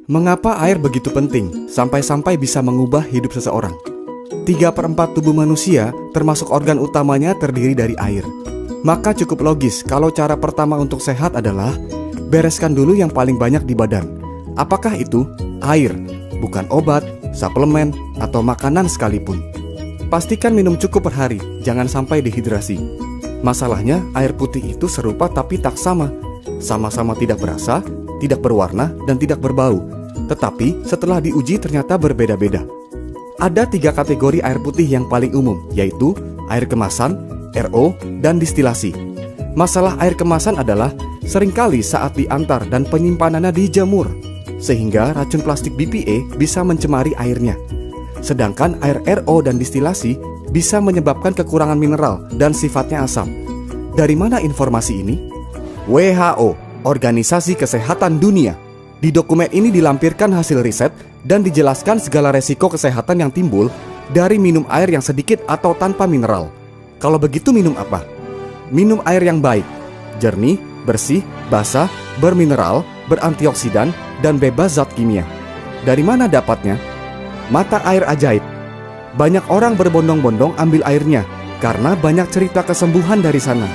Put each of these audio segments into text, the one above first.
Mengapa air begitu penting sampai-sampai bisa mengubah hidup seseorang? 3/4 tubuh manusia, termasuk organ utamanya, terdiri dari air. Maka cukup logis kalau cara pertama untuk sehat adalah bereskan dulu yang paling banyak di badan. Apakah itu? Air, bukan obat, suplemen, atau makanan sekalipun. Pastikan minum cukup per hari, jangan sampai dehidrasi. Masalahnya, air putih itu serupa tapi tak sama. Sama-sama tidak berasa, tidak berwarna, dan tidak berbau. Tetapi setelah diuji ternyata berbeda-beda. Ada 3 kategori air putih yang paling umum, yaitu air kemasan, RO, dan distilasi. Masalah air kemasan adalah seringkali saat diantar dan penyimpanannya dijemur, sehingga racun plastik BPA bisa mencemari airnya. Sedangkan air RO dan distilasi bisa menyebabkan kekurangan mineral dan sifatnya asam. Dari mana informasi ini? WHO, Organisasi Kesehatan Dunia. Di dokumen ini dilampirkan hasil riset dan dijelaskan segala resiko kesehatan yang timbul dari minum air yang sedikit atau tanpa mineral. Kalau begitu minum apa? Minum air yang baik, jernih, bersih, basah, bermineral, berantioksidan, dan bebas zat kimia. Dari mana dapatnya? Mata air ajaib. Banyak orang berbondong-bondong ambil airnya karena banyak cerita kesembuhan dari sana.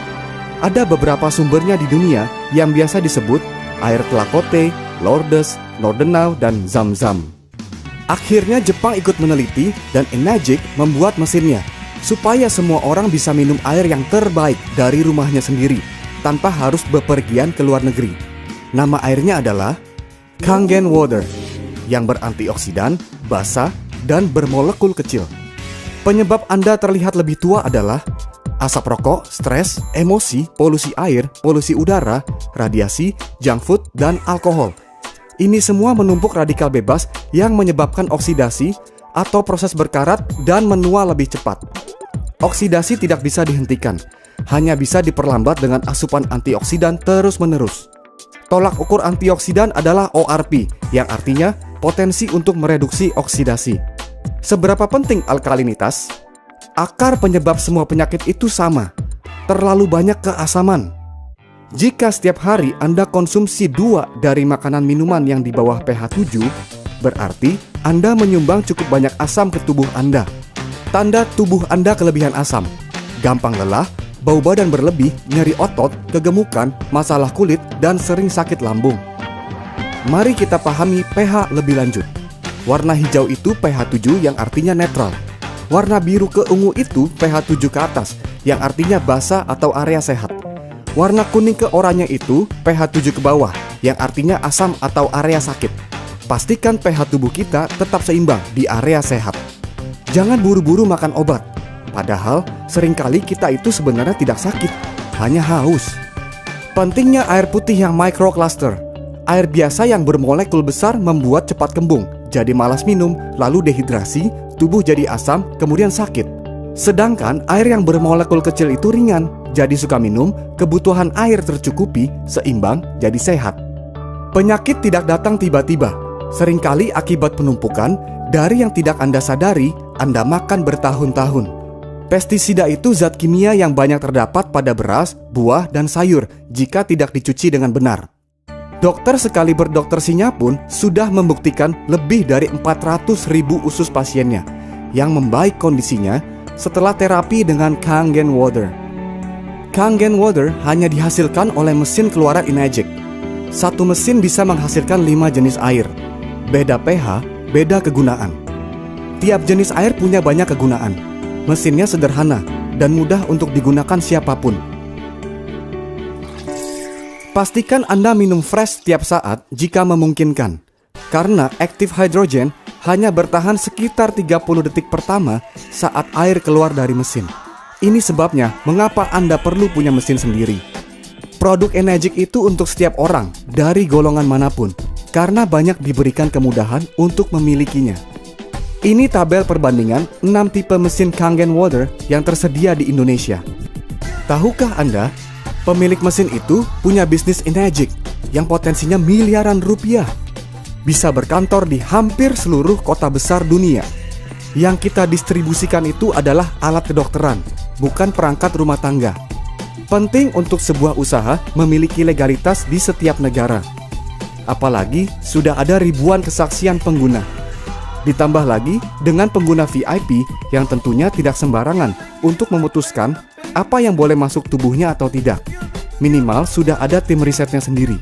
Ada beberapa sumbernya di dunia yang biasa disebut air Tlakote, Lourdes, Nordenau, dan Zam-Zam. Akhirnya Jepang ikut meneliti dan Enagic membuat mesinnya supaya semua orang bisa minum air yang terbaik dari rumahnya sendiri tanpa harus bepergian ke luar negeri. Nama airnya adalah Kangen Water yang berantioksidan, basah, dan bermolekul kecil. Penyebab Anda terlihat lebih tua adalah asap rokok, stres, emosi, polusi air, polusi udara, radiasi, junk food, dan alkohol. Ini semua menumpuk radikal bebas yang menyebabkan oksidasi atau proses berkarat dan menua lebih cepat. Oksidasi tidak bisa dihentikan, hanya bisa diperlambat dengan asupan antioksidan terus-menerus. Tolak ukur antioksidan adalah ORP, yang artinya potensi untuk mereduksi oksidasi. Seberapa penting alkalinitas? Akar penyebab semua penyakit itu sama, terlalu banyak keasaman. Jika setiap hari Anda konsumsi 2 dari makanan minuman yang di bawah pH 7, berarti Anda menyumbang cukup banyak asam ke tubuh Anda. Tanda tubuh Anda kelebihan asam: gampang lelah, bau badan berlebih, nyeri otot, kegemukan, masalah kulit, dan sering sakit lambung. Mari kita pahami pH lebih lanjut. Warna hijau itu pH 7 yang artinya netral. Warna biru ke ungu itu pH 7 ke atas, yang artinya basah atau area sehat. Warna kuning ke oranye itu pH 7 ke bawah, yang artinya asam atau area sakit. Pastikan pH tubuh kita tetap seimbang di area sehat. Jangan buru-buru makan obat. Padahal seringkali kita itu sebenarnya tidak sakit, hanya haus. Pentingnya air putih yang microcluster. Air biasa yang bermolekul besar membuat cepat kembung, jadi malas minum, lalu dehidrasi, tubuh jadi asam, kemudian sakit. Sedangkan air yang bermolekul kecil itu ringan, jadi suka minum, kebutuhan air tercukupi, seimbang, jadi sehat. Penyakit tidak datang tiba-tiba. Seringkali akibat penumpukan dari yang tidak Anda sadari, Anda makan bertahun-tahun. Pestisida itu zat kimia yang banyak terdapat pada beras, buah, dan sayur jika tidak dicuci dengan benar. Dokter sekali berdoktersinya pun sudah membuktikan lebih dari 400.000 usus pasiennya yang membaik kondisinya setelah terapi dengan Kangen Water. Kangen Water hanya dihasilkan oleh mesin keluaran Enagic. Satu mesin bisa menghasilkan 5 jenis air. Beda pH, beda kegunaan. Tiap jenis air punya banyak kegunaan. Mesinnya sederhana dan mudah untuk digunakan siapapun. Pastikan Anda minum fresh setiap saat jika memungkinkan, karena active hydrogen hanya bertahan sekitar 30 detik pertama saat air keluar dari mesin. Ini sebabnya mengapa Anda perlu punya mesin sendiri. Produk Enagic itu untuk setiap orang dari golongan manapun, karena banyak diberikan kemudahan untuk memilikinya. Ini tabel perbandingan 6 tipe mesin Kangen Water yang tersedia di Indonesia. Tahukah Anda, pemilik mesin itu punya bisnis Enagic yang potensinya miliaran rupiah. Bisa berkantor di hampir seluruh kota besar dunia. Yang kita distribusikan itu adalah alat kedokteran, bukan perangkat rumah tangga. Penting untuk sebuah usaha memiliki legalitas di setiap negara. Apalagi sudah ada ribuan kesaksian pengguna. Ditambah lagi dengan pengguna VIP yang tentunya tidak sembarangan untuk memutuskan apa yang boleh masuk tubuhnya atau tidak. Minimal sudah ada tim risetnya sendiri.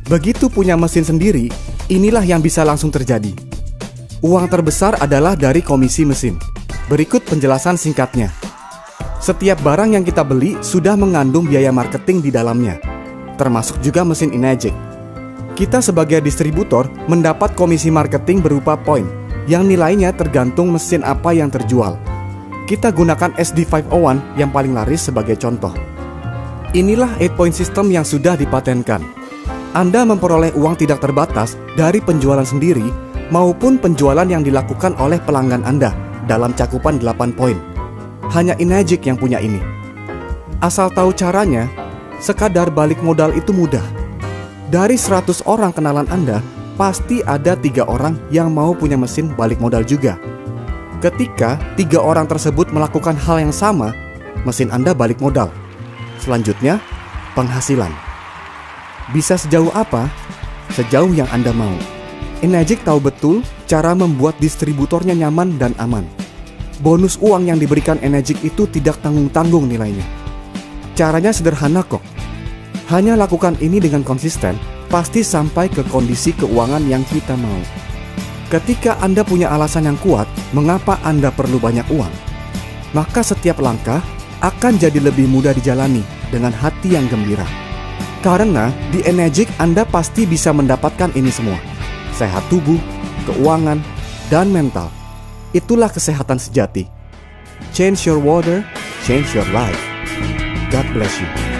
Begitu punya mesin sendiri, inilah yang bisa langsung terjadi. Uang terbesar adalah dari komisi mesin. Berikut penjelasan singkatnya. Setiap barang yang kita beli sudah mengandung biaya marketing di dalamnya, termasuk juga mesin Enagic. Kita sebagai distributor mendapat komisi marketing berupa poin, yang nilainya tergantung mesin apa yang terjual. Kita gunakan SD501 yang paling laris sebagai contoh. Inilah 8-point system yang sudah dipatenkan. Anda memperoleh uang tidak terbatas dari penjualan sendiri maupun penjualan yang dilakukan oleh pelanggan Anda dalam cakupan 8 poin. Hanya Enagic yang punya ini. Asal tahu caranya, sekadar balik modal itu mudah. Dari 100 orang kenalan Anda, pasti ada 3 orang yang mau punya mesin balik modal juga. Ketika 3 orang tersebut melakukan hal yang sama, mesin Anda balik modal. Selanjutnya, penghasilan. Bisa sejauh apa? Sejauh yang Anda mau. Enagic tahu betul cara membuat distributornya nyaman dan aman. Bonus uang yang diberikan Enagic itu tidak tanggung-tanggung nilainya. Caranya sederhana kok. Hanya lakukan ini dengan konsisten, pasti sampai ke kondisi keuangan yang kita mau. Ketika Anda punya alasan yang kuat mengapa Anda perlu banyak uang, maka setiap langkah akan jadi lebih mudah dijalani dengan hati yang gembira. Karena di Enagic Anda pasti bisa mendapatkan ini semua. Sehat tubuh, keuangan, dan mental. Itulah kesehatan sejati. Change your water, change your life. God bless you.